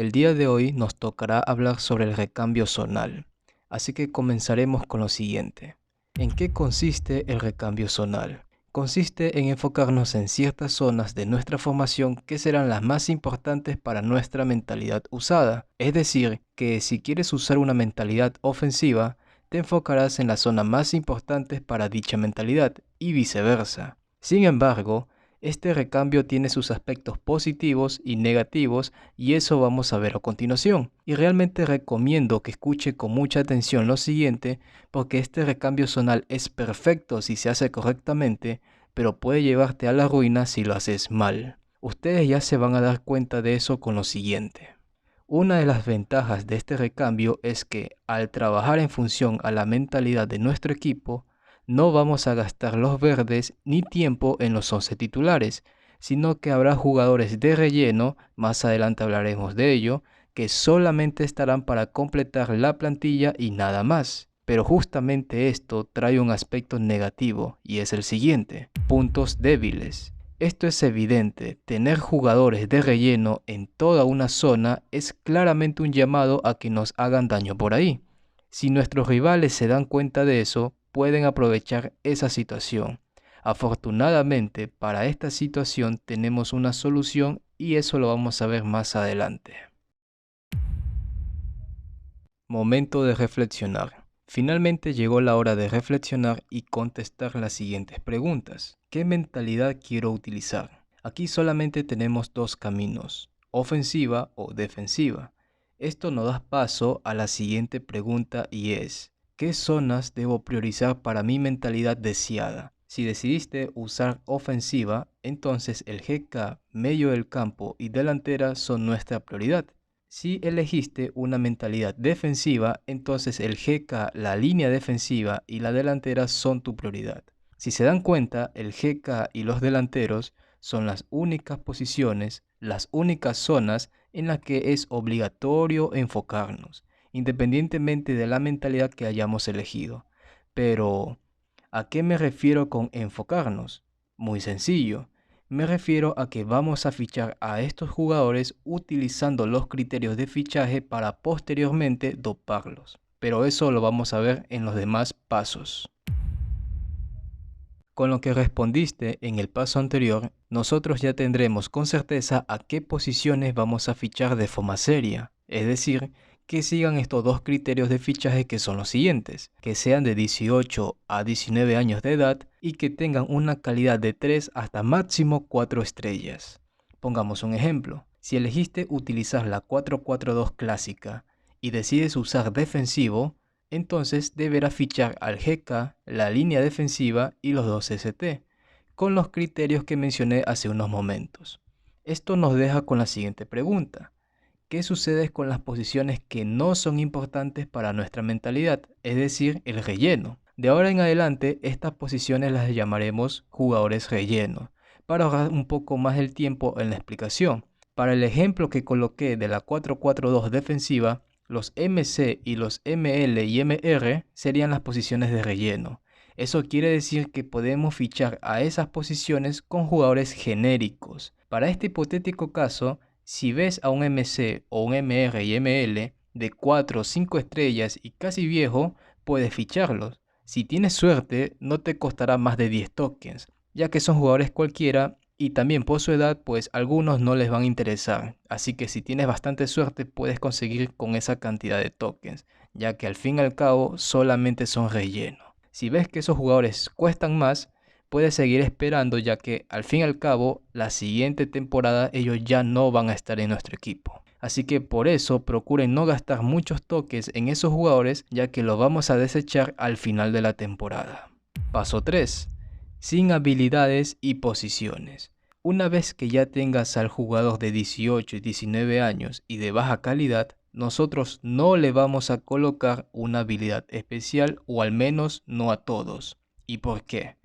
El día de hoy nos tocará hablar sobre el recambio zonal, así que comenzaremos con lo siguiente. ¿En qué consiste el recambio zonal? Consiste en enfocarnos en ciertas zonas de nuestra formación que serán las más importantes para nuestra mentalidad usada. Es decir, que si quieres usar una mentalidad ofensiva, te enfocarás en la zona más importante para dicha mentalidad y viceversa. Sin embargo, este recambio tiene sus aspectos positivos y negativos y eso vamos a ver a continuación. Y realmente recomiendo que escuche con mucha atención lo siguiente porque este recambio zonal es perfecto si se hace correctamente, pero puede llevarte a la ruina si lo haces mal. Ustedes ya se van a dar cuenta de eso con lo siguiente. Una de las ventajas de este recambio es que al trabajar en función a la mentalidad de nuestro equipo, no vamos a gastar los verdes ni tiempo en los 11 titulares, sino que habrá jugadores de relleno, más adelante hablaremos de ello, que solamente estarán para completar la plantilla y nada más. Pero justamente esto trae un aspecto negativo y es el siguiente: puntos débiles. Esto es evidente, tener jugadores de relleno en toda una zona es claramente un llamado a que nos hagan daño por ahí. Si nuestros rivales se dan cuenta de eso, pueden aprovechar esa situación. Afortunadamente, para esta situación tenemos una solución y eso lo vamos a ver más adelante. Momento de reflexionar. Finalmente llegó la hora de reflexionar y contestar las siguientes preguntas. ¿Qué mentalidad quiero utilizar? Aquí solamente tenemos dos caminos, ofensiva o defensiva. Esto nos da paso a la siguiente pregunta y es: ¿qué zonas debo priorizar para mi mentalidad deseada? Si decidiste usar ofensiva, entonces el GK, medio del campo y delantera son nuestra prioridad. Si elegiste una mentalidad defensiva, entonces el GK, la línea defensiva y la delantera son tu prioridad. Si se dan cuenta, el GK y los delanteros son las únicas posiciones, las únicas zonas en las que es obligatorio enfocarnos, independientemente de la mentalidad que hayamos elegido. Pero, ¿a qué me refiero con enfocarnos? Muy sencillo. Me refiero a que vamos a fichar a estos jugadores utilizando los criterios de fichaje para posteriormente doparlos. Pero eso lo vamos a ver en los demás pasos. Con lo que respondiste en el paso anterior, nosotros ya tendremos con certeza a qué posiciones vamos a fichar de forma seria. Es decir, que sigan estos dos criterios de fichaje que son los siguientes: que sean de 18 a 19 años de edad y que tengan una calidad de 3 hasta máximo 4 estrellas. Pongamos un ejemplo: si elegiste utilizar la 4-4-2 clásica y decides usar defensivo, entonces deberás fichar al GK, la línea defensiva y los dos ST, con los criterios que mencioné hace unos momentos. Esto nos deja con la siguiente pregunta: ¿qué sucede con las posiciones que no son importantes para nuestra mentalidad? Es decir, el relleno. De ahora en adelante, estas posiciones las llamaremos jugadores relleno, para ahorrar un poco más el tiempo en la explicación. Para el ejemplo que coloqué de la 4-4-2 defensiva, los MC y los ML y MR serían las posiciones de relleno. Eso quiere decir que podemos fichar a esas posiciones con jugadores genéricos. Para este hipotético caso, si ves a un MC o un MR y ML de 4 o 5 estrellas y casi viejo, puedes ficharlos. Si tienes suerte, no te costará más de 10 tokens, ya que son jugadores cualquiera y también por su edad, pues algunos no les van a interesar. Así que si tienes bastante suerte, puedes conseguir con esa cantidad de tokens, ya que al fin y al cabo solamente son relleno. Si ves que esos jugadores cuestan más, puedes seguir esperando, ya que al fin y al cabo la siguiente temporada ellos ya no van a estar en nuestro equipo. Así que por eso procuren no gastar muchos toques en esos jugadores, ya que los vamos a desechar al final de la temporada. Paso 3. Sin habilidades y posiciones. Una vez que ya tengas al jugador de 18 y 19 años y de baja calidad, nosotros no le vamos a colocar una habilidad especial, o al menos no a todos. ¿Y por qué?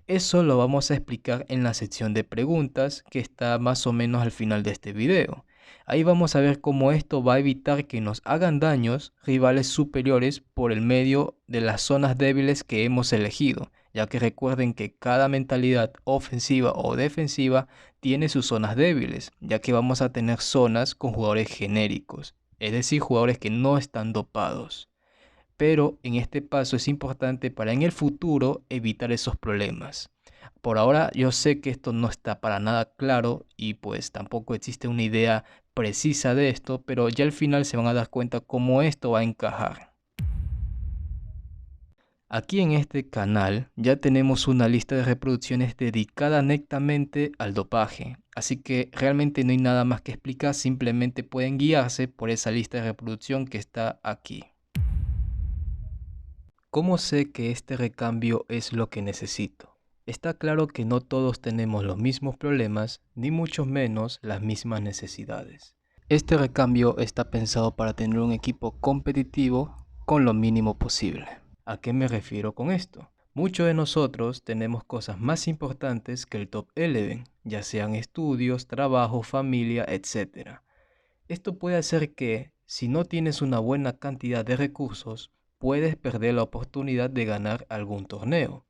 Eso lo vamos a explicar en la sección de preguntas que está más o menos al final de este video. Ahí vamos a ver cómo esto va a evitar que nos hagan daños rivales superiores por el medio de las zonas débiles que hemos elegido, ya que recuerden que cada mentalidad ofensiva o defensiva tiene sus zonas débiles, ya que vamos a tener zonas con jugadores genéricos, es decir, jugadores que no están dopados. Pero en este paso es importante para en el futuro evitar esos problemas. Por ahora yo sé que esto no está para nada claro y pues tampoco existe una idea precisa de esto, pero ya al final se van a dar cuenta cómo esto va a encajar. Aquí en este canal ya tenemos una lista de reproducciones dedicada netamente al dopaje, así que realmente no hay nada más que explicar, simplemente pueden guiarse por esa lista de reproducción que está aquí. ¿Cómo sé que este recambio es lo que necesito? Está claro que no todos tenemos los mismos problemas, ni mucho menos las mismas necesidades. Este recambio está pensado para tener un equipo competitivo con lo mínimo posible. ¿A qué me refiero con esto? Muchos de nosotros tenemos cosas más importantes que el top 11, ya sean estudios, trabajo, familia, etc. Esto puede hacer que, si no tienes una buena cantidad de recursos, puedes perder la oportunidad de ganar algún torneo.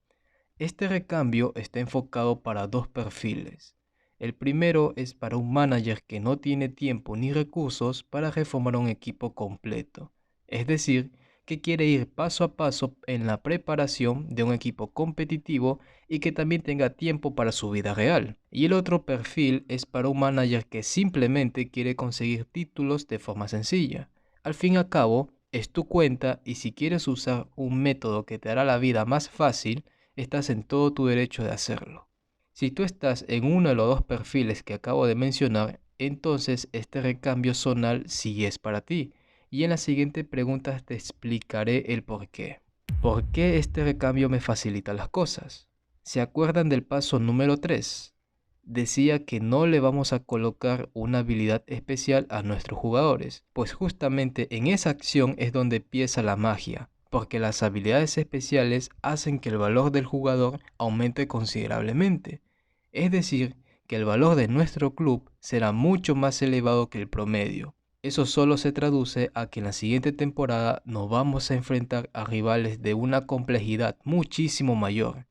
Este recambio está enfocado para dos perfiles. El primero es para un manager que no tiene tiempo ni recursos para reformar un equipo completo, es decir, que quiere ir paso a paso en la preparación de un equipo competitivo y que también tenga tiempo para su vida real. Y el otro perfil es para un manager que simplemente quiere conseguir títulos de forma sencilla. Al fin y al cabo, es tu cuenta y si quieres usar un método que te hará la vida más fácil, estás en todo tu derecho de hacerlo. Si tú estás en uno de los dos perfiles que acabo de mencionar, entonces este recambio zonal sí es para ti. Y en las siguientes preguntas te explicaré el por qué. ¿Por qué este recambio me facilita las cosas? ¿Se acuerdan del paso número 3? Decía que no le vamos a colocar una habilidad especial a nuestros jugadores, pues justamente en esa acción es donde empieza la magia, porque las habilidades especiales hacen que el valor del jugador aumente considerablemente. Es decir, que el valor de nuestro club será mucho más elevado que el promedio. Eso solo se traduce a que en la siguiente temporada nos vamos a enfrentar a rivales de una complejidad muchísimo mayor.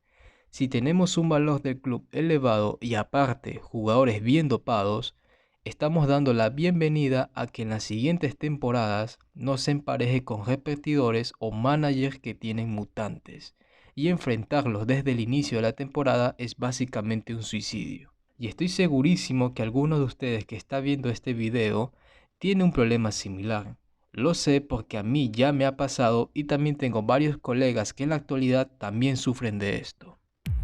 Si tenemos un valor del club elevado y aparte jugadores bien dopados, estamos dando la bienvenida a que en las siguientes temporadas no se empareje con repetidores o managers que tienen mutantes, y enfrentarlos desde el inicio de la temporada es básicamente un suicidio. Y estoy segurísimo que alguno de ustedes que está viendo este video tiene un problema similar. Lo sé porque a mí ya me ha pasado y también tengo varios colegas que en la actualidad también sufren de esto.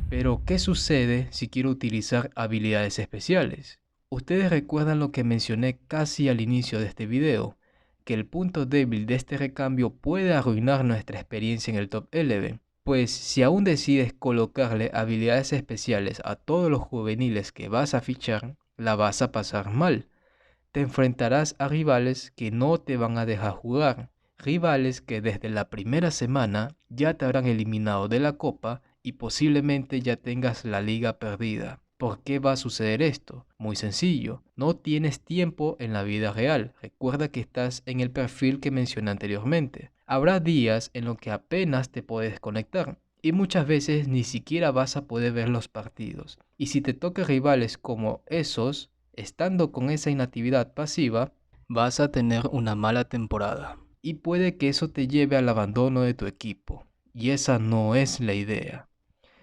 Pero, ¿qué sucede si quiero utilizar habilidades especiales? Ustedes recuerdan lo que mencioné casi al inicio de este video, que el punto débil de este recambio puede arruinar nuestra experiencia en el top 11. Pues si aún decides colocarle habilidades especiales a todos los juveniles que vas a fichar, la vas a pasar mal. Te enfrentarás a rivales que no te van a dejar jugar, rivales que desde la primera semana ya te habrán eliminado de la copa y posiblemente ya tengas la liga perdida. ¿Por qué va a suceder esto? Muy sencillo, no tienes tiempo en la vida real. Recuerda que estás en el perfil que mencioné anteriormente. Habrá días en los que apenas te puedes conectar y muchas veces ni siquiera vas a poder ver los partidos. Y si te toca rivales como esos, estando con esa inactividad pasiva, vas a tener una mala temporada. Y puede que eso te lleve al abandono de tu equipo. Y esa no es la idea.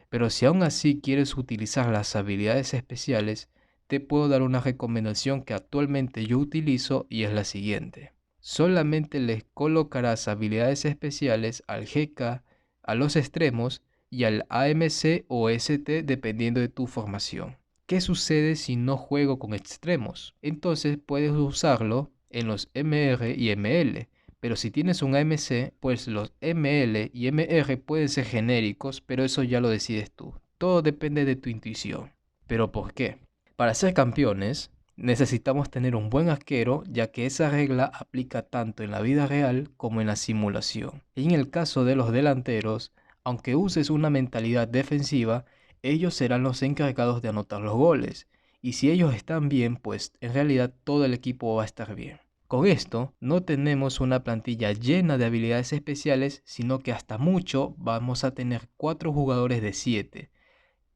Pero si aún así quieres utilizar las habilidades especiales, te puedo dar una recomendación que actualmente yo utilizo y es la siguiente. Solamente les colocarás habilidades especiales al GK, a los extremos y al AMC o ST dependiendo de tu formación. ¿Qué sucede si no juego con extremos? Entonces puedes usarlo en los MR y ML. Pero si tienes un AMC, pues los ML y MR pueden ser genéricos, pero eso ya lo decides tú. Todo depende de tu intuición. ¿Pero por qué? Para ser campeones, necesitamos tener un buen arquero, ya que esa regla aplica tanto en la vida real como en la simulación. Y en el caso de los delanteros, aunque uses una mentalidad defensiva, ellos serán los encargados de anotar los goles. Y si ellos están bien, pues en realidad todo el equipo va a estar bien. Con esto no tenemos una plantilla llena de habilidades especiales, sino que hasta mucho vamos a tener 4 jugadores de 7.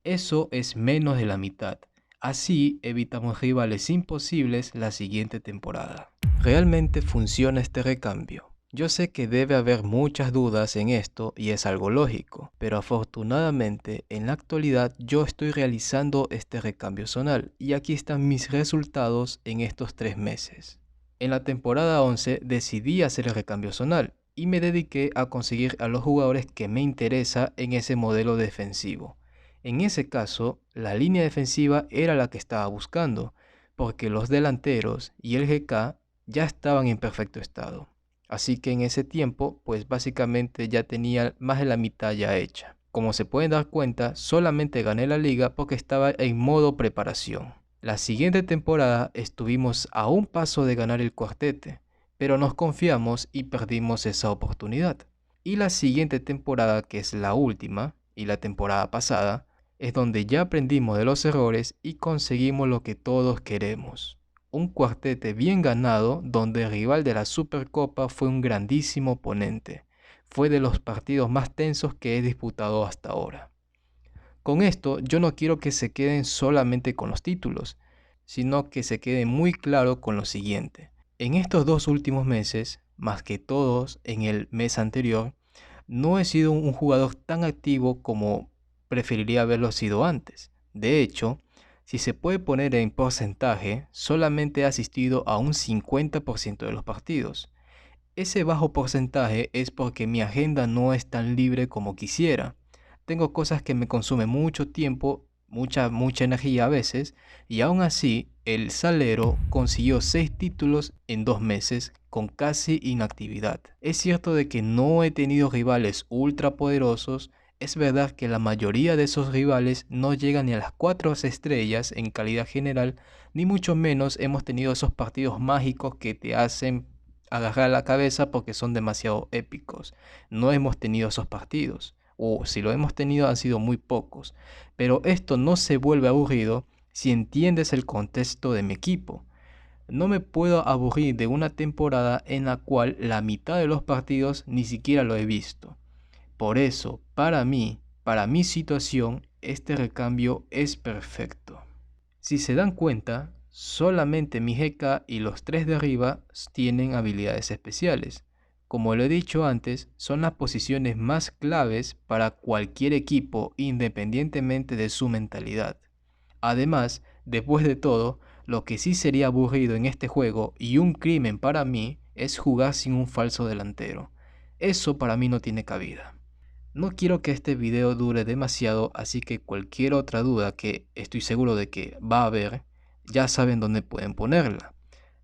Eso es menos de la mitad. Así evitamos rivales imposibles la siguiente temporada. ¿Realmente funciona este recambio? Yo sé que debe haber muchas dudas en esto y es algo lógico, pero afortunadamente en la actualidad yo estoy realizando este recambio zonal y aquí están mis resultados en estos 3 meses. En la temporada 11 decidí hacer el recambio zonal y me dediqué a conseguir a los jugadores que me interesa en ese modelo defensivo. En ese caso, la línea defensiva era la que estaba buscando, porque los delanteros y el GK ya estaban en perfecto estado. Así que en ese tiempo, pues básicamente ya tenía más de la mitad ya hecha. Como se pueden dar cuenta, solamente gané la liga porque estaba en modo preparación. La siguiente temporada estuvimos a un paso de ganar el cuartete, pero nos confiamos y perdimos esa oportunidad. Y la siguiente temporada, que es la última, y la temporada pasada, es donde ya aprendimos de los errores y conseguimos lo que todos queremos. Un cuartete bien ganado donde el rival de la Supercopa fue un grandísimo oponente. Fue de los partidos más tensos que he disputado hasta ahora. Con esto yo no quiero que se queden solamente con los títulos, sino que se quede muy claro con lo siguiente. En estos 2 últimos meses, más que todos en el mes anterior, no he sido un jugador tan activo como preferiría haberlo sido antes. De hecho, si se puede poner en porcentaje, solamente he asistido a un 50% de los partidos. Ese bajo porcentaje es porque mi agenda no es tan libre como quisiera. Tengo cosas que me consumen mucho tiempo, mucha energía a veces, y aún así el Salero consiguió 6 títulos en 2 meses con casi inactividad. Es cierto de que no he tenido rivales ultra poderosos, es verdad que la mayoría de esos rivales no llegan ni a las 4 estrellas en calidad general, ni mucho menos hemos tenido esos partidos mágicos que te hacen agarrar la cabeza porque son demasiado épicos. No hemos tenido esos partidos, o si lo hemos tenido han sido muy pocos, pero esto no se vuelve aburrido si entiendes el contexto de mi equipo. No me puedo aburrir de una temporada en la cual la mitad de los partidos ni siquiera lo he visto. Por eso, para mi situación, este recambio es perfecto. Si se dan cuenta, solamente mi GK y los 3 de arriba tienen habilidades especiales. Como lo he dicho antes, son las posiciones más claves para cualquier equipo independientemente de su mentalidad. Además, después de todo, lo que sí sería aburrido en este juego y un crimen para mí es jugar sin un falso delantero. Eso para mí no tiene cabida. No quiero que este video dure demasiado, así que cualquier otra duda que estoy seguro de que va a haber, ya saben dónde pueden ponerla.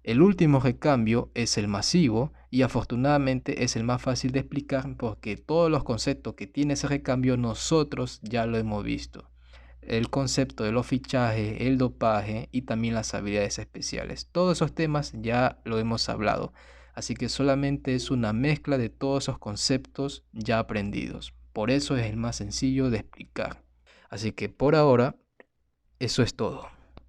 El último recambio es el masivo y afortunadamente es el más fácil de explicar porque todos los conceptos que tiene ese recambio nosotros ya lo hemos visto. El concepto de los fichajes, el dopaje y también las habilidades especiales. Todos esos temas ya lo hemos hablado, así que solamente es una mezcla de todos esos conceptos ya aprendidos. Por eso es el más sencillo de explicar. Así que por ahora, eso es todo.